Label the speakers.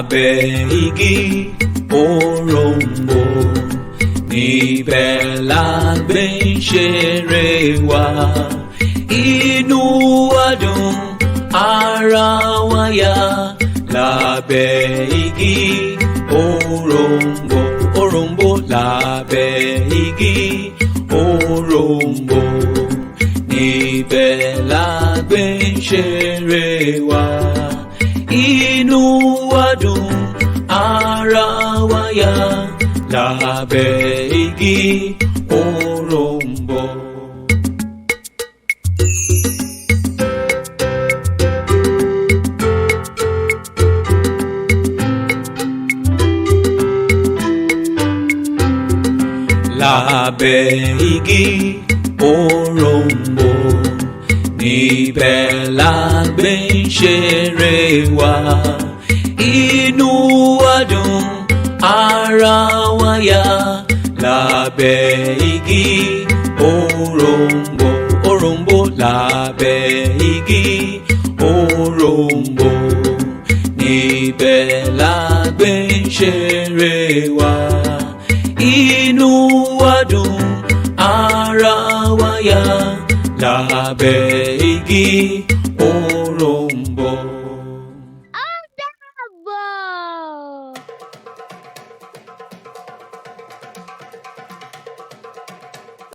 Speaker 1: lábẹ́ igi òrombó níbẹ̀ la gbé ń ṣeré wa. Inú wa dùn ara wa yá lábẹ́ igi òrombó. Òrombó lábẹ́ igi òrombó níbẹ̀ la gbé ń ṣeré wa. Inú wa dùn ara wa yá lábẹ́ igi òrombó. Lábẹ́ igi òrombó níbẹ̀ la gbé ń ṣeré wa. Inú wa dùn ara wa yá lábẹ́ igi òrombó. Òrombó lábẹ́ igi òrombó níbẹ̀ la gbé ń ṣeré wa. Inú wa dùn ara wa yá lábẹ́ igi